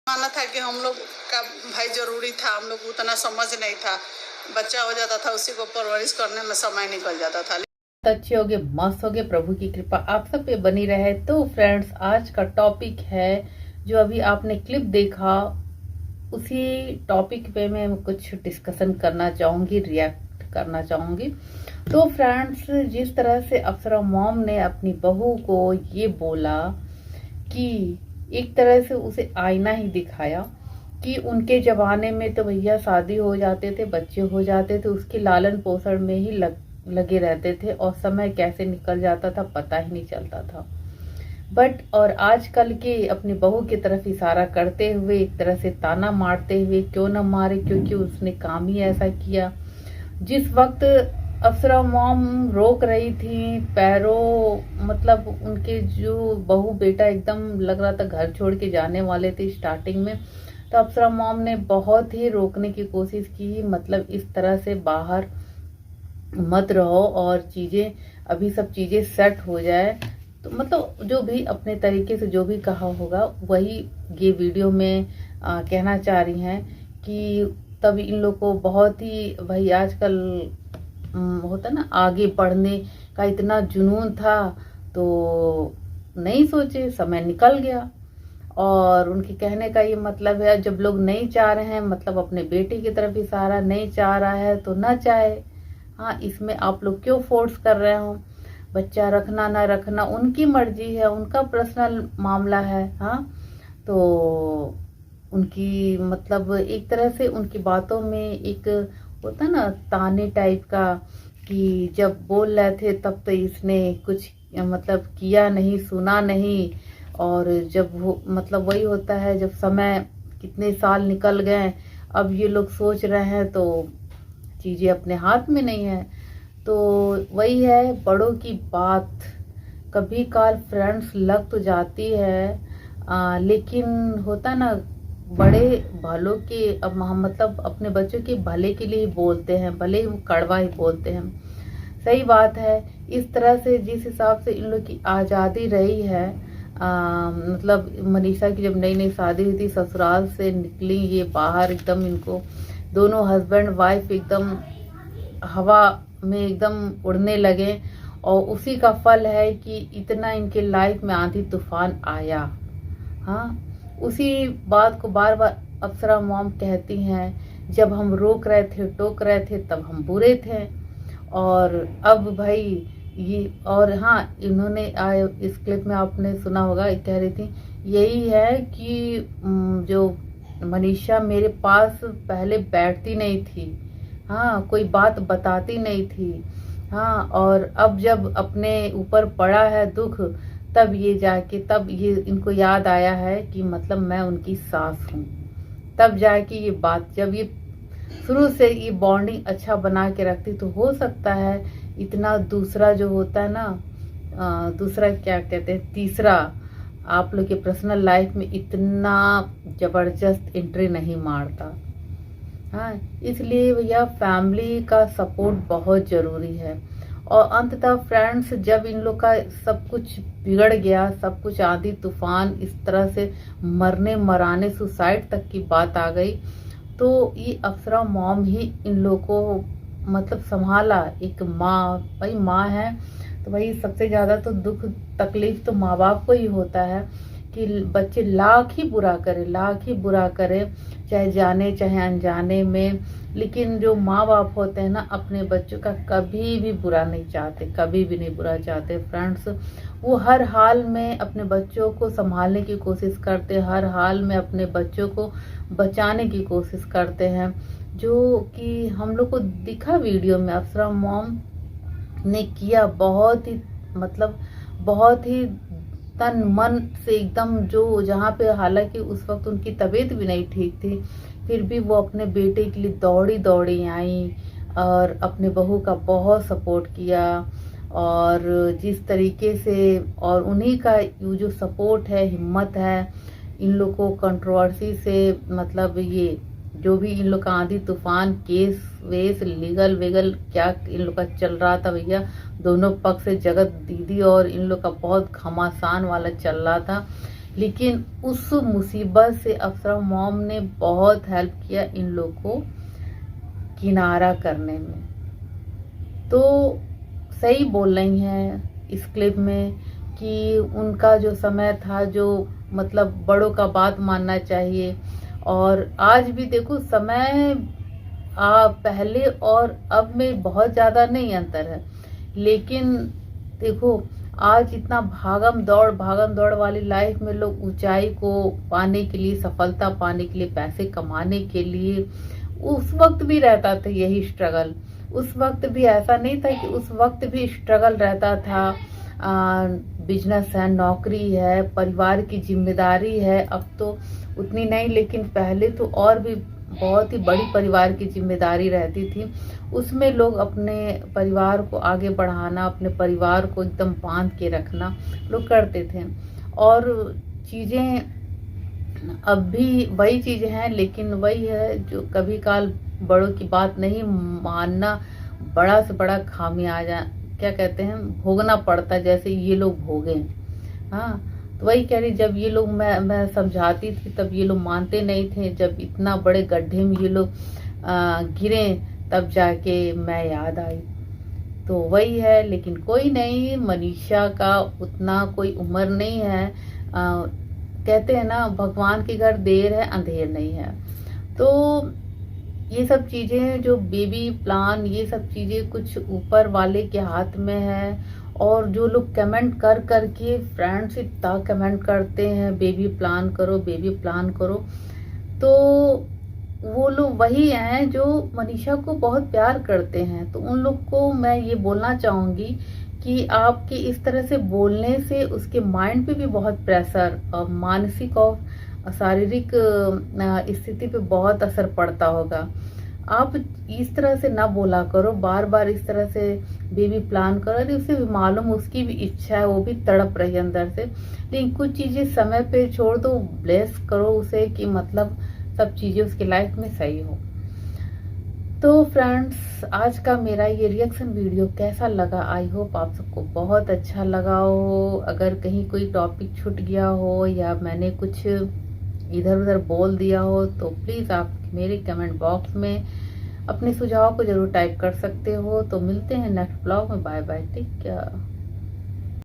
माना था कि हम लोग का भाई जरूरी था, हम लोग उतना समझ नहीं था, बच्चा हो जाता था उसी को परवरिश करने में समय निकल जाता था। अच्छे होगे, मस्त होगे, प्रभु की कृपा आप सब पे बनी रहे। तो फ्रेंड्स, आज का टॉपिक है जो अभी आपने क्लिप देखा, उसी टॉपिक पे मैं कुछ डिस्कशन करना चाहूंगी, रिएक्ट करना चाहूंगी। तो फ्रेंड्स, जिस तरह से अप्सरा मॉम ने अपनी बहू को ये बोला कि एक तरह से उसे आईना ही दिखाया कि उनके जमाने में तो भैया शादी हो जाते थे, बच्चे हो जाते थे, उसके लालन पोषण में ही लगे रहते थे और समय कैसे निकल जाता था पता ही नहीं चलता था। बट और आजकल के अपनी बहू की तरफ इशारा करते हुए, एक तरह से ताना मारते हुए, क्यों न मारे क्योंकि उसने काम ही ऐसा किया। जिस वक्त अप्सरा मॉम रोक रही थी पैरों, मतलब उनके जो बहू बेटा एकदम लग रहा था घर छोड़ के जाने वाले थे स्टार्टिंग में, तो अप्सरा मॉम ने बहुत ही रोकने की कोशिश की, मतलब इस तरह से बाहर मत रहो और चीजें, अभी सब चीजें सेट हो जाए। तो मतलब जो भी अपने तरीके से जो भी कहा होगा वही ये वीडियो में कहना चाह रही हैं कि तब इन लोग को बहुत ही, भाई आजकल होता ना आगे बढ़ने का इतना जुनून था, तो नहीं सोचे, समय निकल गया। और उनके कहने का ये मतलब है, जब लोग नहीं चाह रहे हैं, मतलब अपने बेटे की तरफ इशारा नहीं चाह रहा है तो ना चाहे। हाँ, इसमें आप लोग क्यों फोर्स कर रहे हो? बच्चा रखना ना रखना उनकी मर्जी है, उनका पर्सनल मामला है। हाँ, तो उनकी मतलब एक तरह से उनकी बातों में एक होता ना ताने टाइप का, कि जब बोल रहे थे तब तो इसने कुछ मतलब किया नहीं, सुना नहीं। और जब वो मतलब वही होता है, जब समय कितने साल निकल गए, अब ये लोग सोच रहे हैं तो चीजें अपने हाथ में नहीं है। तो वही है, बड़ों की बात कभी काल फ्रेंड्स लग तो जाती है, लेकिन होता ना बड़े भलों के, अब हम मतलब अपने बच्चों के भले के लिए ही बोलते हैं, भले ही वो कड़वा ही बोलते हैं। सही बात है। इस तरह से जिस हिसाब से इन लोग की आज़ादी रही है, मतलब मनीषा की जब नई नई शादी हुई थी, ससुराल से निकली ये बाहर, एकदम इनको दोनों हस्बैंड वाइफ एकदम हवा में एकदम उड़ने लगे। और उसी का फल है कि इतना इनके लाइफ में आंधी तूफान आया। हाँ, उसी बात को बार बार अप्सरा मॉम कहती हैं, जब हम रोक रहे थे, टोक रहे थे, तब हम बुरे थे। और अब भाई ये, और हाँ, इन्होंने इस क्लिप में आपने सुना होगा, कह रही थी यही है कि जो मनीषा मेरे पास पहले बैठती नहीं थी, हाँ, कोई बात बताती नहीं थी। हाँ, और अब जब अपने ऊपर पड़ा है दुख, तब ये जाके, तब ये इनको याद आया है कि मतलब मैं उनकी सास हूँ। तब जाके ये बात, जब ये शुरू से ये बॉन्डिंग अच्छा बना के रखती, तो हो सकता है इतना दूसरा जो होता है ना, दूसरा क्या कहते हैं, तीसरा आप लोग के पर्सनल लाइफ में इतना जबरदस्त एंट्री नहीं मारता। हाँ, इसलिए भैया फैमिली का सपोर्ट बहुत जरूरी है। और अंततः फ्रेंड्स, जब इन लोग का सब कुछ बिगड़ गया, सब कुछ आंधी तूफान, इस तरह से मरने मराने सुसाइड तक की बात आ गई, तो ये अप्सरा मॉम ही इन लोगों को मतलब संभाला। एक माँ, भाई माँ है तो भाई सबसे ज्यादा तो दुख तकलीफ तो माँ बाप को ही होता है, कि बच्चे लाख ही बुरा करे, लाख ही बुरा करे, चाहे जाने चाहे अनजाने में, लेकिन जो माँ बाप होते हैं ना, अपने बच्चों का कभी भी बुरा नहीं चाहते, कभी भी नहीं बुरा चाहते फ्रेंड्स। वो हर हाल में अपने बच्चों को संभालने की कोशिश करते, हर हाल में अपने बच्चों को बचाने की कोशिश करते हैं, जो कि हम लोग को दिखा वीडियो में अप्सरा मॉम ने किया। बहुत ही मतलब बहुत ही तन मन से एकदम, जो जहाँ पे हालांकि उस वक्त उनकी तबीयत भी नहीं ठीक थी, फिर भी वो अपने बेटे के लिए दौड़ी दौड़ी आई और अपने बहू का बहुत सपोर्ट किया। और जिस तरीके से, और उन्हीं का ये जो सपोर्ट है, हिम्मत है, इन लोग को कंट्रोवर्सी से, मतलब ये जो भी इन लोग का आंधी तूफान केस वेस लीगल वेगल क्या इन लोग का चल रहा था भैया, दोनों पक्ष से जगत दीदी और इन लोग का बहुत घमासान वाला चल रहा था। लेकिन उस मुसीबत से अफसरा मॉम ने बहुत हेल्प किया इन लोग को किनारा करने में। तो सही बोल रही हैं इस क्लिप में कि उनका जो समय था, जो मतलब बड़ों का बात मानना चाहिए। और आज भी देखो समय पहले और अब में बहुत ज़्यादा नहीं अंतर है, लेकिन देखो आज इतना भागम दौड़ वाली लाइफ में लोग ऊंचाई को पाने के लिए, सफलता पाने के लिए, पैसे कमाने के लिए, उस वक्त भी रहता था यही स्ट्रगल। उस वक्त भी ऐसा नहीं था कि उस वक्त भी स्ट्रगल रहता था। बिजनेस है, नौकरी है, परिवार की जिम्मेदारी है। अब तो उतनी नहीं, लेकिन पहले तो और भी बहुत ही बड़ी परिवार की जिम्मेदारी रहती थी। उसमें लोग अपने परिवार को आगे बढ़ाना, अपने परिवार को एकदम बांध के रखना लोग करते थे। और चीज़ें अब भी वही चीज़ें हैं, लेकिन वही है जो कभी काल बड़ों की बात नहीं मानना, बड़ा से बड़ा खामियाजा क्या कहते हैं भोगना पड़ता, जैसे ये लोग भोगे। हाँ, तो वही कह रही, जब ये लोग मैं समझाती थी तब ये लोग मानते नहीं थे। जब इतना बड़े गड्ढे में ये लोग गिरे तब जाके मैं याद आई। तो वही है, लेकिन कोई नहीं, मनीषा का उतना कोई उम्र नहीं है। कहते हैं ना, भगवान के घर देर है अंधेर नहीं है। तो ये सब चीज़ें जो बेबी प्लान, ये सब चीज़ें कुछ ऊपर वाले के हाथ में है। और जो लोग कमेंट कर के फ्रेंड्स इतना कमेंट करते हैं बेबी प्लान करो, बेबी प्लान करो, तो वो लोग वही हैं जो मनीषा को बहुत प्यार करते हैं। तो उन लोग को मैं ये बोलना चाहूँगी कि आपके इस तरह से बोलने से उसके माइंड पे भी बहुत प्रेशर और मानसिक और शारीरिक स्थिति पे बहुत असर पड़ता होगा। आप इस तरह से ना बोला करो, बार बार इस तरह से बेबी प्लान करो। अरे उसे भी मालूम, उसकी भी इच्छा है, वो भी तड़प रही है अंदर से, लेकिन कुछ चीज़ें समय पे छोड़ दो, ब्लेस करो उसे कि मतलब सब चीज़ें उसकी लाइफ में सही हो। तो फ्रेंड्स, आज का मेरा ये रिएक्शन वीडियो कैसा लगा? आई होप आप सबको बहुत अच्छा लगा हो। अगर कहीं कोई टॉपिक छूट गया हो या मैंने कुछ इधर उधर बोल दिया हो तो प्लीज़ आप मेरे कमेंट बॉक्स में अपने सुझाव को जरूर टाइप कर सकते हो। तो मिलते हैं नेक्स्ट ब्लॉग में। Bye bye, take care.